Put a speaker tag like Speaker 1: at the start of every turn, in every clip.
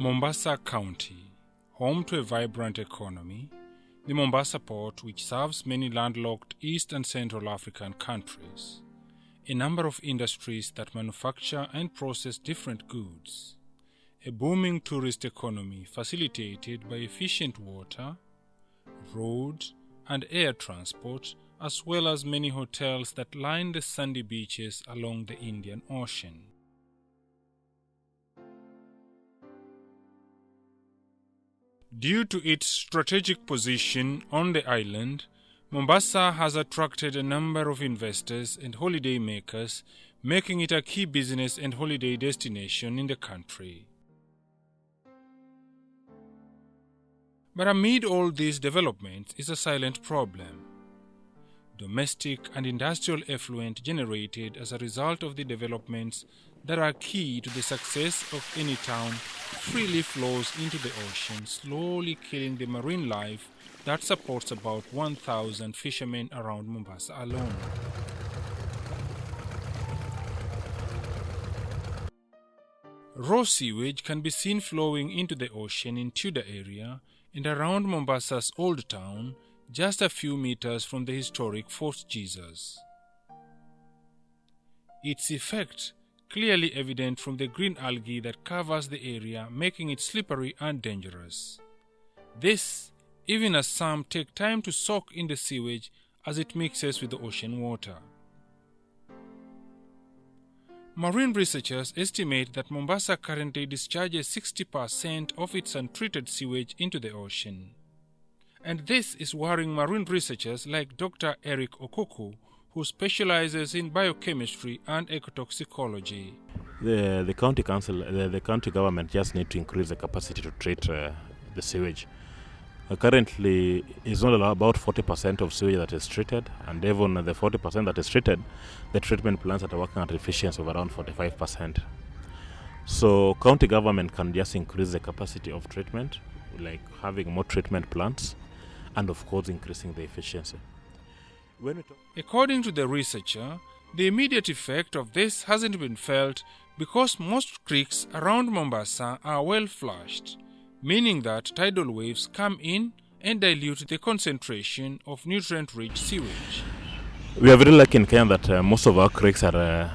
Speaker 1: Mombasa County, home to a vibrant economy, the Mombasa port, which serves many landlocked East and Central African countries, a number of industries that manufacture and process different goods, a booming tourist economy facilitated by efficient water, road, and air transport, as well as many hotels that line the sandy beaches along the Indian Ocean. Due to its strategic position on the island, Mombasa has attracted a number of investors and holiday makers, making it a key business and holiday destination in the country. But amid all these developments is a silent problem. Domestic and industrial effluent generated as a result of the developments that are key to the success of any town freely flows into the ocean, slowly killing the marine life that supports about 1,000 fishermen around Mombasa alone. Raw sewage can be seen flowing into the ocean in Tudor area and around Mombasa's old town, just a few meters from the historic Fort Jesus. Its effect clearly evident from the green algae that covers the area, making it slippery and dangerous. This, even as some take time to soak in the sewage as it mixes with the ocean water. Marine researchers estimate that Mombasa currently discharges 60% of its untreated sewage into the ocean. And this is worrying marine researchers like Dr. Eric Okuku, who specializes in biochemistry and ecotoxicology.
Speaker 2: The county council, the county government just need to increase the capacity to treat the sewage. Currently, it's not about 40% of sewage that is treated, and even the 40% that is treated, the treatment plants that are working at efficiency of around 45%. So county government can just increase the capacity of treatment, like having more treatment plants, and of course increasing the efficiency.
Speaker 1: According to the researcher, the immediate effect of this hasn't been felt because most creeks around Mombasa are well flushed, meaning that tidal waves come in and dilute the concentration of nutrient-rich sewage.
Speaker 2: We are very lucky in Kenya that most of our creeks are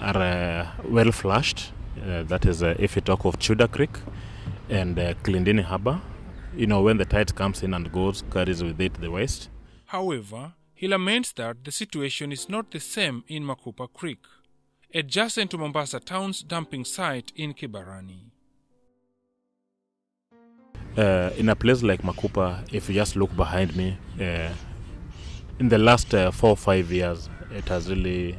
Speaker 2: well flushed. That is, if you talk of Tudor Creek and Kilindini Harbour, when the tide comes in and goes, carries with it the waste.
Speaker 1: However, he laments that the situation is not the same in Makupa Creek, adjacent to Mombasa town's dumping site in Kibarani.
Speaker 2: In a place like Makupa, if you just look behind me, in the last 4 or 5 years, it has really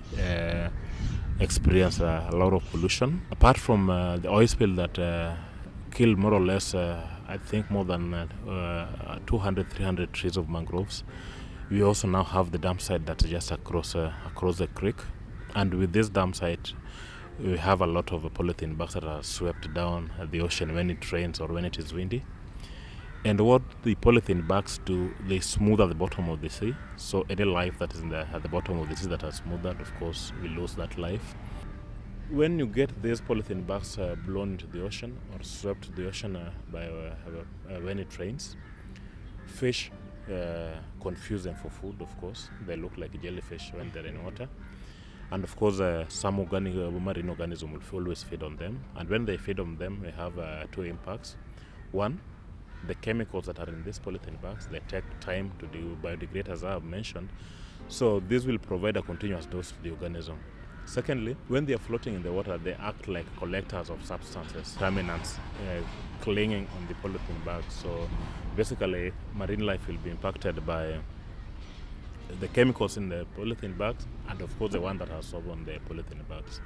Speaker 2: experienced a lot of pollution. Apart from the oil spill that killed more or less, I think more than 200, 300 trees of mangroves, we also now have the dump site that's just across the creek. And with this dump site, we have a lot of polythene bags that are swept down the ocean when it rains or when it is windy. And what the polythene bags do, they smooth at the bottom of the sea. So any life that is at the bottom of the sea that are smoothed, of course, we lose that life. When you get these polythene bags blown into the ocean or swept to the ocean when it rains, fish confuse them for food, of course. They look like jellyfish when they're in water. And of course, some marine organism will always feed on them. And when they feed on them, they have 2 impacts. One, the chemicals that are in these polythene bags, they take time to biodegrade, as I have mentioned. So this will provide a continuous dose to the organism. Secondly, when they are floating in the water, they act like collectors of substances, contaminants, clinging on the polythene bags. So basically, marine life will be impacted by the chemicals in the polythene bags and of course the one that are sold on the polythene bags.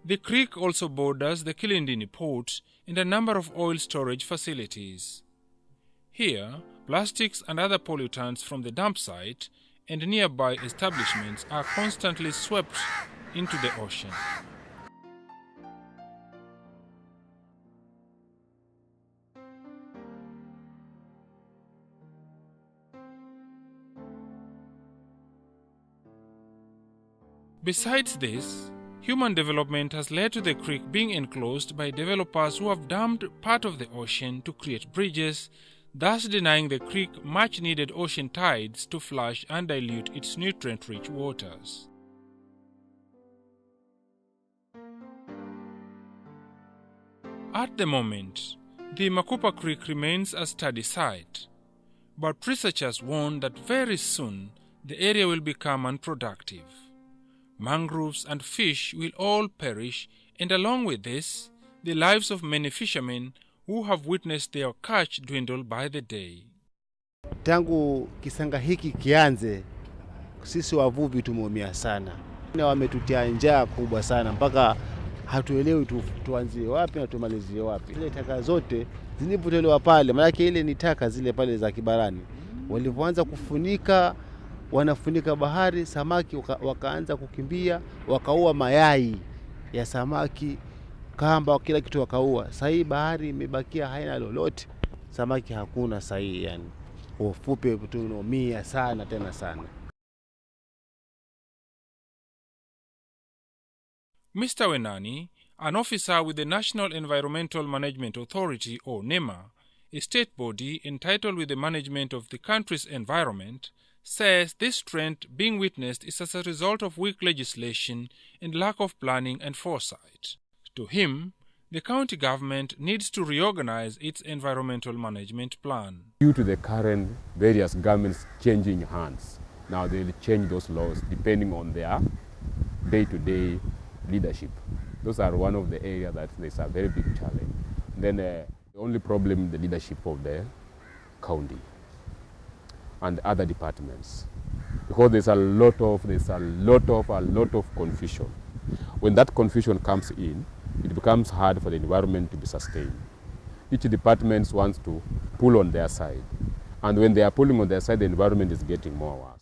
Speaker 1: The creek also borders the Kilindini port and a number of oil storage facilities. Here, plastics and other pollutants from the dump site and nearby establishments are constantly swept into the ocean. Besides this, Human development has led to the creek being enclosed by developers who have dammed part of the ocean to create bridges, thus denying the creek much-needed ocean tides to flush and dilute its nutrient-rich waters. At the moment, the Makupa Creek remains a study site, but researchers warn that very soon the area will become unproductive. Mangroves and fish will all perish, and along with this, the lives of many fishermen who have witnessed their catch dwindle by the day.
Speaker 3: Tangu kisanga hiki kianze, sisi wavuvi tumeumia sana. Wametutia njaa kubwa sana mpaka hatuelewi tuanzie wapi na tumalizie wapi. Ile taka zote zilipotolewa pale, maana ile ni taka zile pale za kibarani. Walipoanza kufunika, wanafunika bahari, samaki wakaanza kukimbia, wakaua mayai ya samaki, kamba, kila kitu wakaua. Sasa hii bahari imebakia haina lolote. Samaki hakuna sasa hii, yani ufupe tunaumia sana tena sana.
Speaker 1: Mr. Wenani, an officer with the National Environmental Management Authority, or NEMA, a state body entitled with the management of the country's environment, says this trend being witnessed is as a result of weak legislation and lack of planning and foresight. To him, the county government needs to reorganize its environmental management plan.
Speaker 4: Due to the current various governments changing hands, now they will change those laws depending on their day-to-day leadership. Those are one of the areas that there's a very big challenge. Then the only problem is the leadership of the county and other departments, because there's a lot of confusion. When that confusion comes in, it becomes hard for the environment to be sustained. Each department wants to pull on their side, and when they are pulling on their side, the environment is getting more worse.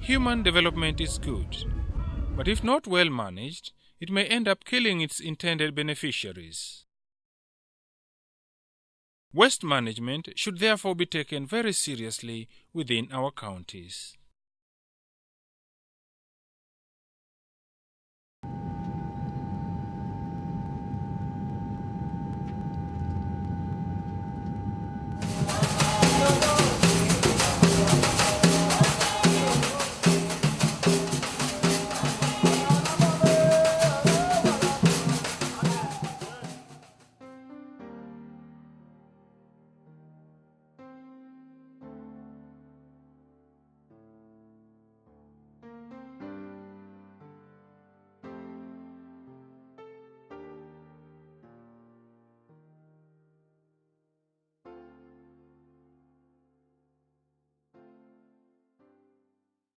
Speaker 1: Human development is good, but if not well managed, it may end up killing its intended beneficiaries. Waste management should therefore be taken very seriously within our counties.